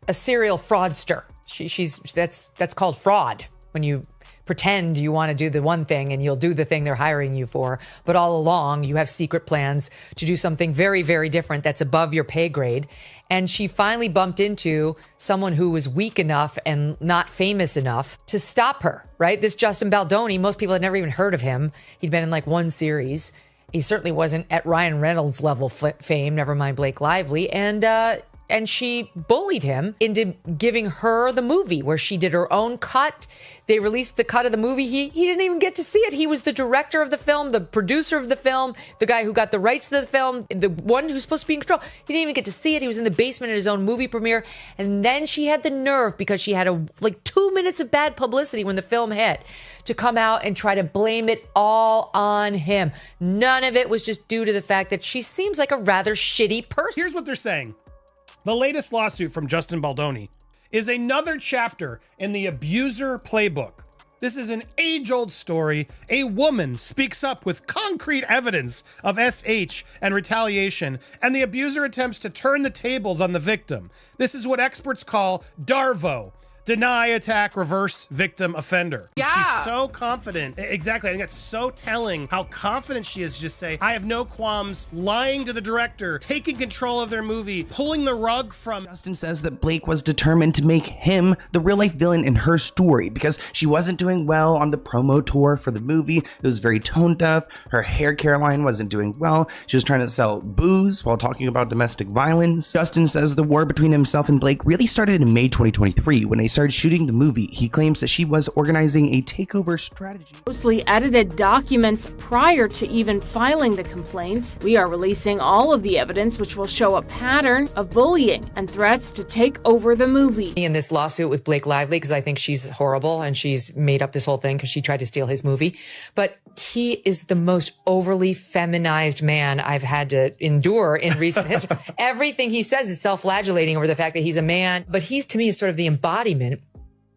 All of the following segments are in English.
a serial fraudster. That's called fraud, when you pretend you want to do the one thing and you'll do the thing they're hiring you for, but all along you have secret plans to do something very, very different that's above your pay grade. And she finally bumped into someone who was weak enough and not famous enough to stop her, right? This Justin Baldoni, most people had never even heard of him. He'd been in like one series. He certainly wasn't at Ryan Reynolds level fame, never mind Blake Lively. And she bullied him into giving her the movie where she did her own cut. They released the cut of the movie. He didn't even get to see it. He was the director of the film, the producer of the film, the guy who got the rights to the film, the one who's supposed to be in control. He didn't even get to see it. He was in the basement at his own movie premiere. And then she had the nerve, because she had 2 minutes of bad publicity when the film hit, to come out and try to blame it all on him. None of it was just due to the fact that she seems like a rather shitty person. Here's what they're saying. The latest lawsuit from Justin Baldoni is another chapter in the abuser playbook. This is an age-old story. A woman speaks up with concrete evidence of SH and retaliation, and the abuser attempts to turn the tables on the victim. This is what experts call DARVO. Deny, attack, reverse, victim, offender. Yeah. She's so confident. Exactly. I think that's so telling how confident she is to just say, I have no qualms lying to the director, taking control of their movie, pulling the rug from. Justin says that Blake was determined to make him the real life villain in her story because she wasn't doing well on the promo tour for the movie. It was very tone deaf. Her hair care line wasn't doing well. She was trying to sell booze while talking about domestic violence. Justin says the war between himself and Blake really started in May 2023 when they started shooting the movie. He claims that she was organizing a takeover strategy. Mostly edited documents prior to even filing the complaints. We are releasing all of the evidence which will show a pattern of bullying and threats to take over the movie. In this lawsuit with Blake Lively, because I think she's horrible and she's made up this whole thing because she tried to steal his movie. But he is the most overly feminized man I've had to endure in recent history. Everything he says is self-flagellating over the fact that he's a man. But he's, to me, is sort of the embodiment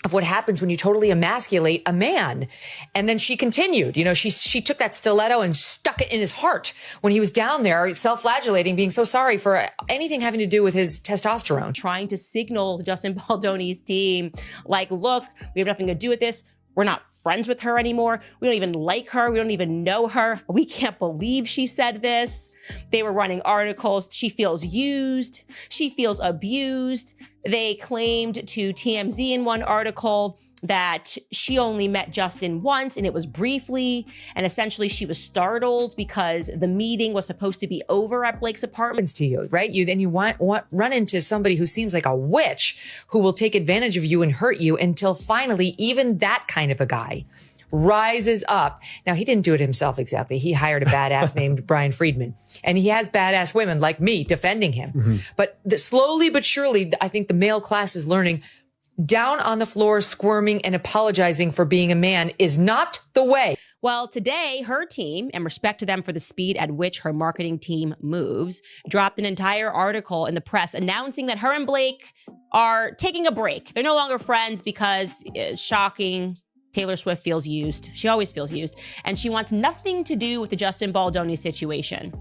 of what happens when you totally emasculate a man. And then she continued, she took that stiletto and stuck it in his heart when he was down there self-flagellating, being so sorry for anything having to do with his testosterone. Trying to signal to Justin Baldoni's team, like, look, we have nothing to do with this. We're not friends with her anymore. We don't even like her. We don't even know her. We can't believe she said this. They were running articles. She feels used. She feels abused. They claimed to TMZ in one article that she only met Justin once and it was briefly. And essentially she was startled because the meeting was supposed to be over at Blake's apartment. To you, right? You run into somebody who seems like a witch who will take advantage of you and hurt you until finally even that kind of a guy rises up. Now, he didn't do it himself exactly. He hired a badass named Brian Friedman, and he has badass women like me defending him. Mm-hmm. But slowly but surely, I think the male class is learning down on the floor, squirming and apologizing for being a man is not the way. Well, today, her team, and respect to them for the speed at which her marketing team moves, dropped an entire article in the press announcing that her and Blake are taking a break. They're no longer friends because, shocking, Taylor Swift feels used. She always feels used. And she wants nothing to do with the Justin Baldoni situation.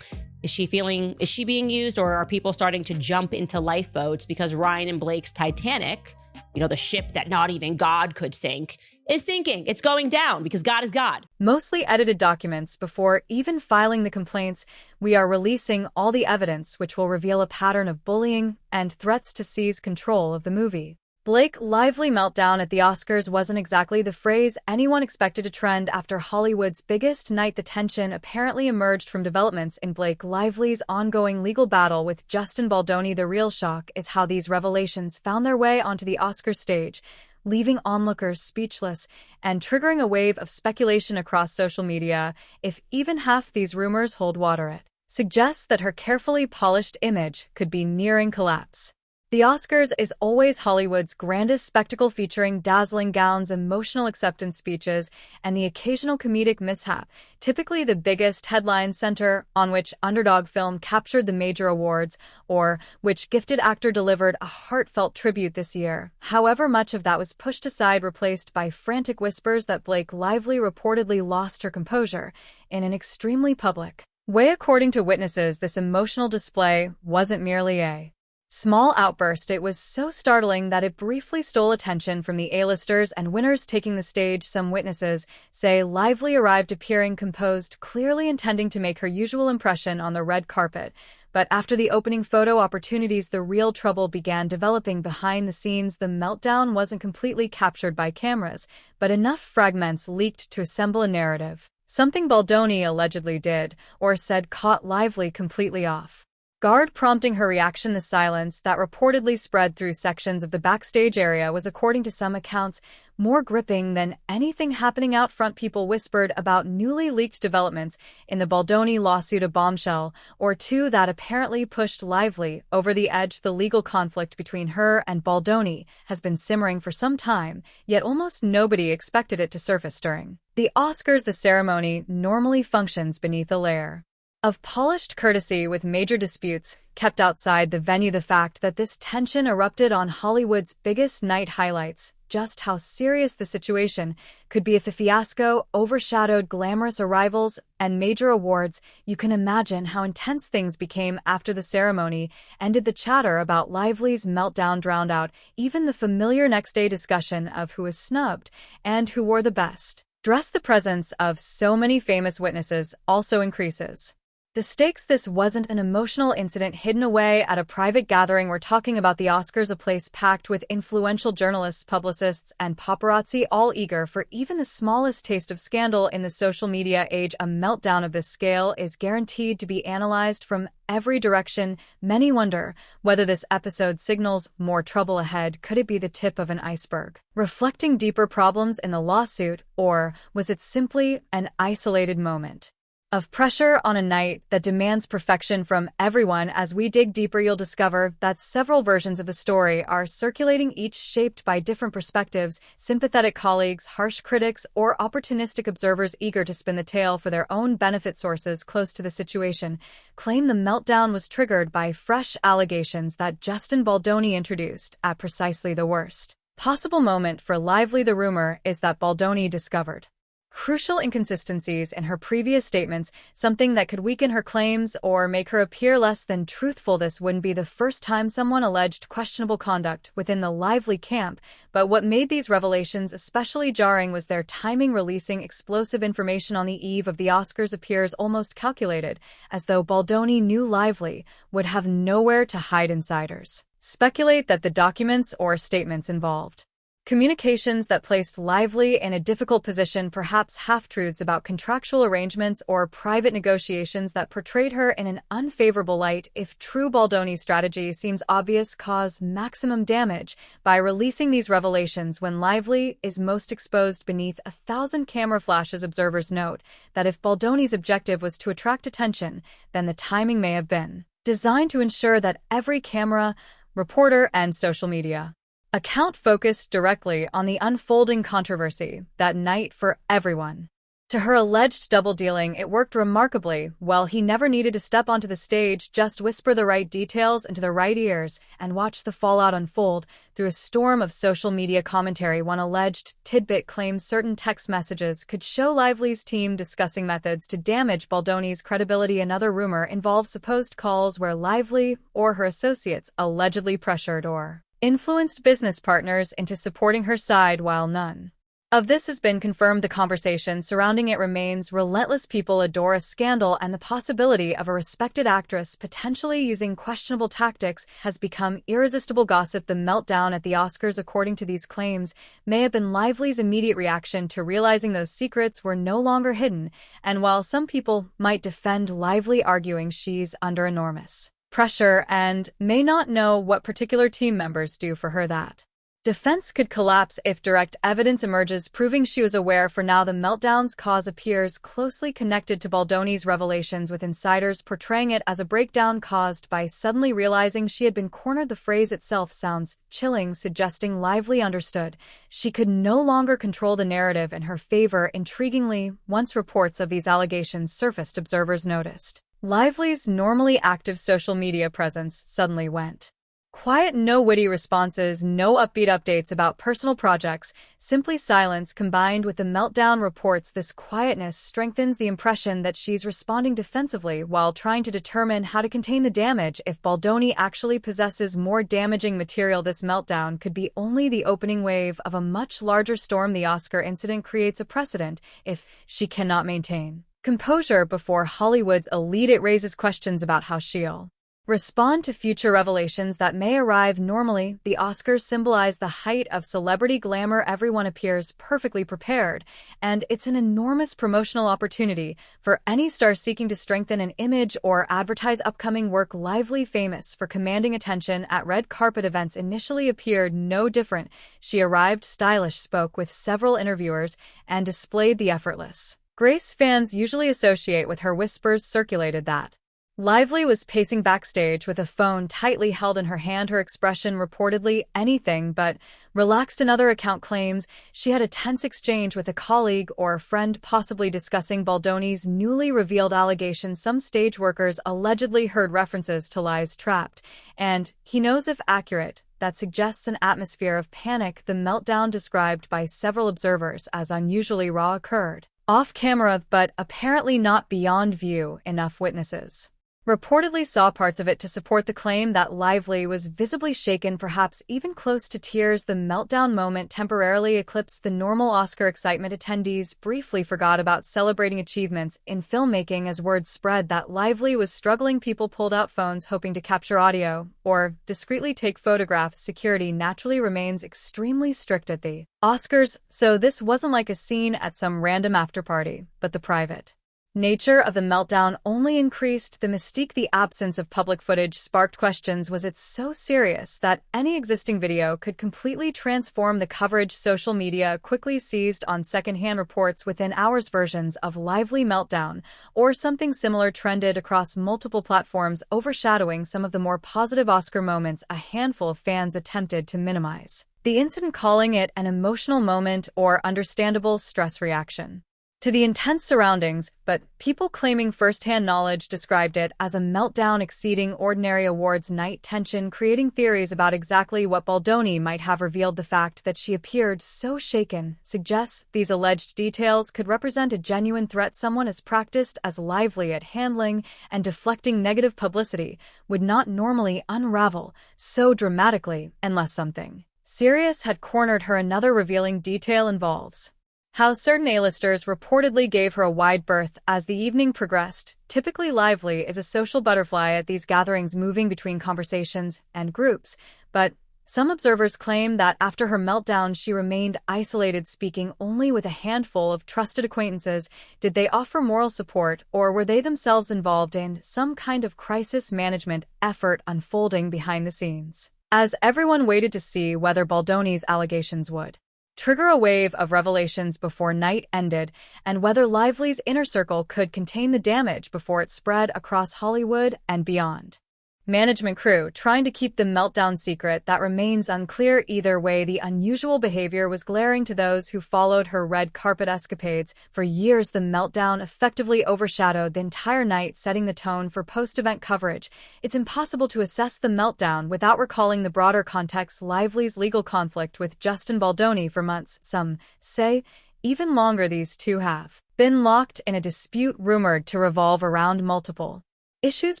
Is she being used, or are people starting to jump into lifeboats because Ryan and Blake's Titanic, the ship that not even God could sink, is sinking? It's going down because God is God. Mostly edited documents before even filing the complaints. We are releasing all the evidence which will reveal a pattern of bullying and threats to seize control of the movie. Blake Lively meltdown at the Oscars wasn't exactly the phrase anyone expected to trend after Hollywood's biggest night. The tension apparently emerged from developments in Blake Lively's ongoing legal battle with Justin Baldoni. The real shock is how these revelations found their way onto the Oscar stage, leaving onlookers speechless and triggering a wave of speculation across social media. If even half these rumors hold water, it suggests that her carefully polished image could be nearing collapse. The Oscars is always Hollywood's grandest spectacle, featuring dazzling gowns, emotional acceptance speeches, and the occasional comedic mishap, typically the biggest headline center on which underdog film captured the major awards, or which gifted actor delivered a heartfelt tribute this year. However, much of that was pushed aside, replaced by frantic whispers that Blake Lively reportedly lost her composure in an extremely public way. According to witnesses, this emotional display wasn't merely a small outburst, it was so startling that it briefly stole attention from the A-listers and winners taking the stage. Some witnesses say Lively arrived appearing composed, clearly intending to make her usual impression on the red carpet. But after the opening photo opportunities, the real trouble began developing behind the scenes. The meltdown wasn't completely captured by cameras, but enough fragments leaked to assemble a narrative. Something Baldoni allegedly did, or said, caught Lively completely off guard, prompting her reaction. The silence that reportedly spread through sections of the backstage area was, according to some accounts, more gripping than anything happening out front. People whispered about newly leaked developments in the Baldoni lawsuit, a bombshell or two that apparently pushed Lively over the edge. The legal conflict between her and Baldoni has been simmering for some time, yet almost nobody expected it to surface during the Oscars. The ceremony normally functions beneath a layer of polished courtesy, with major disputes kept outside the venue. The fact that this tension erupted on Hollywood's biggest night highlights just how serious the situation could be if the fiasco overshadowed glamorous arrivals and major awards. You can imagine how intense things became after the ceremony ended. The chatter about Lively's meltdown drowned out even the familiar next-day discussion of who was snubbed and who wore the best dress. The presence of so many famous witnesses also increases the stakes. This wasn't an emotional incident hidden away at a private gathering. We're talking about the Oscars, a place packed with influential journalists, publicists, and paparazzi, all eager for even the smallest taste of scandal. In the social media age, a meltdown of this scale is guaranteed to be analyzed from every direction. Many wonder whether this episode signals more trouble ahead. Could it be the tip of an iceberg, reflecting deeper problems in the lawsuit, or was it simply an isolated moment of pressure on a night that demands perfection from everyone? As we dig deeper, you'll discover that several versions of the story are circulating, each shaped by different perspectives: sympathetic colleagues, harsh critics, or opportunistic observers eager to spin the tale for their own benefit. Sources close to the situation claim the meltdown was triggered by fresh allegations that Justin Baldoni introduced at precisely the worst possible moment for Lively. The rumor is that Baldoni discovered crucial inconsistencies in her previous statements, something that could weaken her claims or make her appear less than truthful. This wouldn't be the first time someone alleged questionable conduct within the Lively camp, but what made these revelations especially jarring was their timing. Releasing explosive information on the eve of the Oscars appears almost calculated, as though Baldoni knew Lively would have nowhere to hide. Insiders speculate that the documents or statements involved communications that placed Lively in a difficult position, perhaps half-truths about contractual arrangements or private negotiations that portrayed her in an unfavorable light. If true, Baldoni's strategy seems obvious: cause maximum damage by releasing these revelations when Lively is most exposed beneath 1,000 camera flashes. Observers note that if Baldoni's objective was to attract attention, then the timing may have been designed to ensure that every camera, reporter, and social media account focused directly on the unfolding controversy that night. For everyone to her alleged double-dealing, it worked remarkably well. He never needed to step onto the stage, just whisper the right details into the right ears and watch the fallout unfold through a storm of social media commentary. One alleged tidbit claims certain text messages could show Lively's team discussing methods to damage Baldoni's credibility. Another rumor involves supposed calls where Lively or her associates allegedly pressured or influenced business partners into supporting her side. While none of this has been confirmed, the conversation surrounding it remains relentless. People adore a scandal, and the possibility of a respected actress potentially using questionable tactics has become irresistible. Gossip. The meltdown at the Oscars, according to these claims, may have been Lively's immediate reaction to realizing those secrets were no longer hidden. And while some people might defend Lively, arguing she's under enormous pressure and may not know what particular team members do for her, that defense could collapse if direct evidence emerges proving she was aware. For now, the meltdown's cause appears closely connected to Baldoni's revelations, with insiders portraying it as a breakdown caused by suddenly realizing she had been cornered. The phrase itself sounds chilling, suggesting Lively understood she could no longer control the narrative in her favor. Intriguingly, once reports of these allegations surfaced, observers noticed Lively's normally active social media presence suddenly went Quiet, no witty responses, no upbeat updates about personal projects, simply silence combined with the meltdown reports. This quietness strengthens the impression that she's responding defensively while trying to determine how to contain the damage. If Baldoni actually possesses more damaging material, this meltdown could be only the opening wave of a much larger storm. The Oscar incident creates a precedent if she cannot maintain composure before Hollywood's elite. It raises questions about how she'll respond to future revelations that may arrive. Normally, the Oscars symbolize the height of celebrity glamour. Everyone appears perfectly prepared, and it's an enormous promotional opportunity for any star seeking to strengthen an image or advertise upcoming work. Lively, famous for commanding attention at red carpet events, initially appeared no different. She arrived stylish, spoke with several interviewers, and displayed the effortless grace fans usually associate with her. Whispers circulated that Lively was pacing backstage with a phone tightly held in her hand, her expression reportedly anything but relaxed. Another account claims she had a tense exchange with a colleague or a friend, possibly discussing Baldoni's newly revealed allegations. Some stage workers allegedly heard references to lies trapped, and he knows if accurate, that suggests an atmosphere of panic. The meltdown, described by several observers as unusually raw, occurred off camera, but apparently not beyond view. Enough witnesses reportedly saw parts of it to support the claim that Lively was visibly shaken, perhaps even close to tears. The meltdown moment temporarily eclipsed the normal Oscar excitement. Attendees briefly forgot about celebrating achievements in filmmaking as word spread that Lively was struggling. People pulled out phones hoping to capture audio or discreetly take photographs. Security naturally remains extremely strict at the Oscars, so this wasn't like a scene at some random afterparty, but the private nature of the meltdown only increased the mystique. The absence of public footage sparked questions. Was it so serious that any existing video could completely transform the coverage? Social media quickly seized on secondhand reports within hours. Versions of Lively meltdown or something similar trended across multiple platforms, overshadowing some of the more positive Oscar moments. A handful of fans attempted to minimize the incident, calling it an emotional moment or understandable stress reaction to the intense surroundings, but people claiming firsthand knowledge described it as a meltdown exceeding ordinary. Awards night tension, creating theories about exactly what Baldoni might have revealed. The fact that she appeared so shaken suggests these alleged details could represent a genuine threat. Someone as practiced as Lively at handling and deflecting negative publicity would not normally unravel so dramatically unless something serious had cornered her. Another revealing detail involves how certain A-listers reportedly gave her a wide berth as the evening progressed. Typically, Lively is a social butterfly at these gatherings, moving between conversations and groups, but some observers claim that after her meltdown she remained isolated, speaking only with a handful of trusted acquaintances. Did they offer moral support, or were they themselves involved in some kind of crisis management effort unfolding behind the scenes? As everyone waited to see whether Baldoni's allegations would trigger a wave of revelations before night ended, and whether Lively's inner circle could contain the damage before it spread across Hollywood and beyond. Management crew trying to keep the meltdown secret, that remains unclear. Either way, the unusual behavior was glaring to those who followed her red carpet escapades. For years, the meltdown effectively overshadowed the entire night, setting the tone for post-event coverage. It's impossible to assess the meltdown without recalling the broader context. Lively's legal conflict with Justin Baldoni for months, some say even longer. These two have been locked in a dispute rumored to revolve around multiple issues: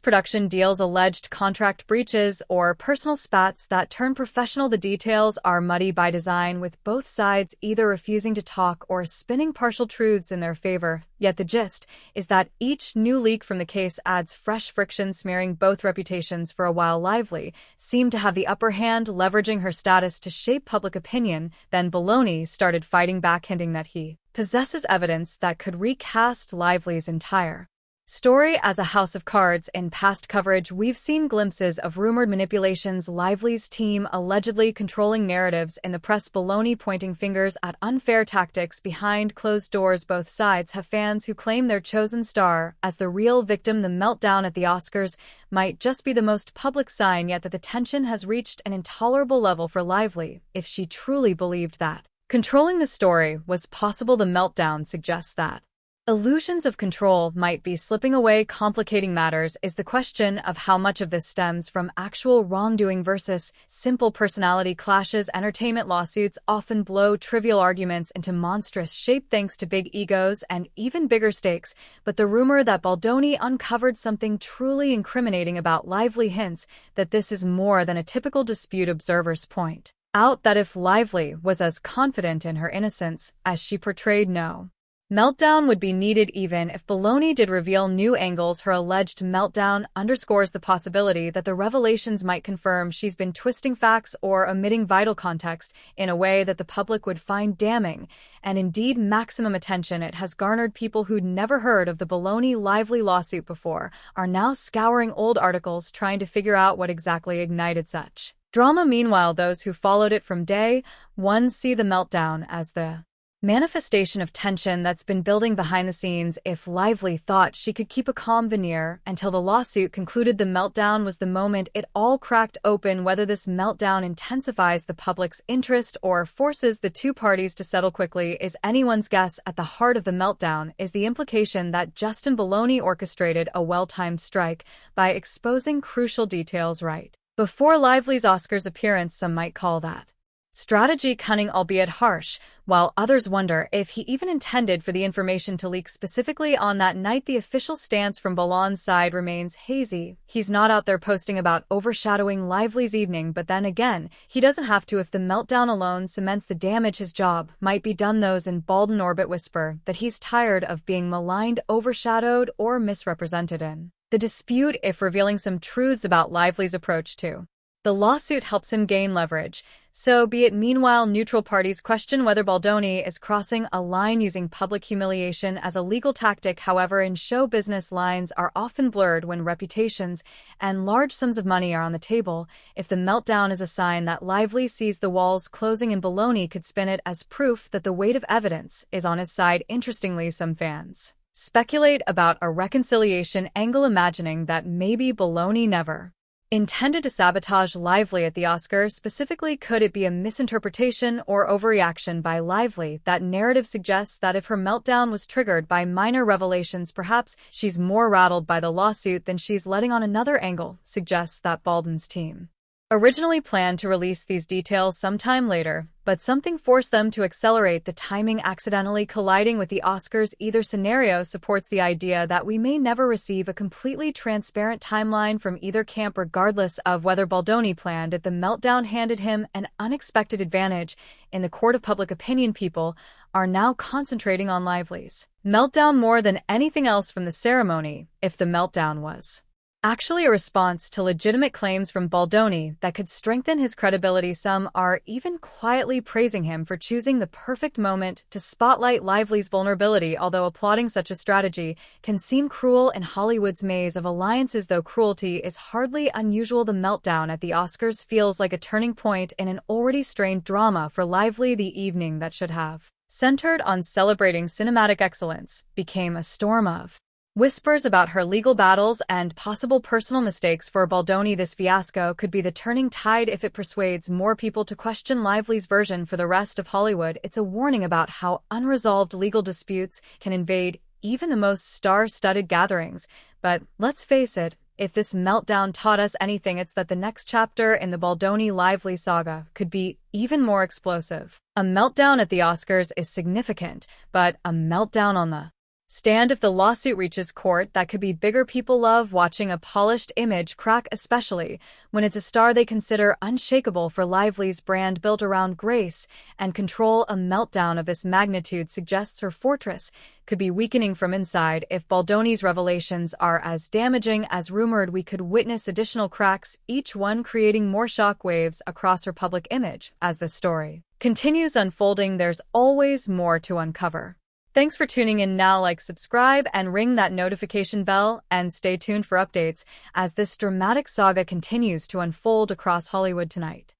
production deals, alleged contract breaches, or personal spats that turn professional. The details are muddy by design, with both sides either refusing to talk or spinning partial truths in their favor. Yet the gist is that each new leak from the case adds fresh friction, smearing both reputations. For a while, Lively seemed to have the upper hand, leveraging her status to shape public opinion. Then Baldoni started fighting back, hinting that he possesses evidence that could recast Lively's entire story as a house of cards. In past coverage, we've seen glimpses of rumored manipulations, Lively's team allegedly controlling narratives in the press, Baldoni pointing fingers at unfair tactics behind closed doors. Both sides have fans who claim their chosen star as the real victim. The meltdown at the Oscars might just be the most public sign yet that the tension has reached an intolerable level for Lively. If she truly believed that controlling the story was possible, the meltdown suggests that Illusions of control might be slipping away. Complicating matters is the question of how much of this stems from actual wrongdoing versus simple personality clashes. Entertainment lawsuits often blow trivial arguments into monstrous shape thanks to big egos and even bigger stakes, but the rumor that Baldoni uncovered something truly incriminating about Lively hints that this is more than a typical dispute. Observers point out that if Lively was as confident in her innocence as she portrayed, no meltdown would be needed. Even if Baldoni did reveal new angles, her alleged meltdown underscores the possibility that the revelations might confirm she's been twisting facts or omitting vital context in a way that the public would find damning. And indeed, maximum attention it has garnered. People who'd never heard of the Baldoni Lively lawsuit before are now scouring old articles trying to figure out what exactly ignited such drama. Meanwhile, those who followed it from day one see the meltdown as the manifestation of tension that's been building behind the scenes. If Lively thought she could keep a calm veneer until the lawsuit concluded, the meltdown was the moment it all cracked open. Whether this meltdown intensifies the public's interest or forces the two parties to settle quickly is anyone's guess. At the heart of the meltdown is the implication that Justin Baldoni orchestrated a well-timed strike by exposing crucial details right before Lively's Oscars appearance. Some might call that strategy cunning, albeit harsh, while others wonder if he even intended for the information to leak specifically on that night. The official stance from Baldoni's side remains hazy. He's not out there posting about overshadowing Lively's evening, but then again, he doesn't have to if the meltdown alone cements the damage. His job might be done. Those in Baldon orbit whisper that he's tired of being maligned, overshadowed, or misrepresented in the dispute. If revealing some truths about Lively's approach to the lawsuit helps him gain leverage, so be it. Meanwhile, neutral parties question whether Baldoni is crossing a line using public humiliation as a legal tactic. However, in show business, lines are often blurred when reputations and large sums of money are on the table. If the meltdown is a sign that Lively sees the walls closing, and Baldoni could spin it as proof that the weight of evidence is on his side. Interestingly, some fans speculate about a reconciliation angle, imagining that maybe Baldoni never intended to sabotage Lively at the Oscars. Specifically, could it be a misinterpretation or overreaction by Lively? That narrative suggests that if her meltdown was triggered by minor revelations, perhaps she's more rattled by the lawsuit than she's letting on. Another angle suggests that Baldon's team originally planned to release these details sometime later, but something forced them to accelerate the timing, accidentally colliding with the Oscars. Either scenario supports the idea that we may never receive a completely transparent timeline from either camp. Regardless of whether Baldoni planned it, the meltdown handed him an unexpected advantage in the court of public opinion. People are now concentrating on Lively's meltdown more than anything else from the ceremony. If the meltdown was actually a response to legitimate claims from Baldoni that could strengthen his credibility, some are even quietly praising him for choosing the perfect moment to spotlight Lively's vulnerability. Although applauding such a strategy can seem cruel in Hollywood's maze of alliances, though cruelty is hardly unusual, the meltdown at the Oscars feels like a turning point in an already strained drama for Lively. The evening that should have centered on celebrating cinematic excellence became a storm of whispers about her legal battles and possible personal mistakes for Baldoni. This fiasco could be the turning tide if it persuades more people to question Lively's version. For the rest of Hollywood, it's a warning about how unresolved legal disputes can invade even the most star-studded gatherings. But let's face it, if this meltdown taught us anything, it's that the next chapter in the Baldoni-Lively saga could be even more explosive. A meltdown at the Oscars is significant, but a meltdown on the stand, if the lawsuit reaches court, that could be bigger. People love watching a polished image crack, especially when it's a star they consider unshakable. For Lively's brand built around grace and control, a meltdown of this magnitude suggests her fortress could be weakening from inside. If Baldoni's revelations are as damaging as rumored, we could witness additional cracks, each one creating more shockwaves across her public image. As the story continues unfolding, there's always more to uncover. Thanks for tuning in. Now, subscribe, and ring that notification bell, and stay tuned for updates as this dramatic saga continues to unfold across Hollywood tonight.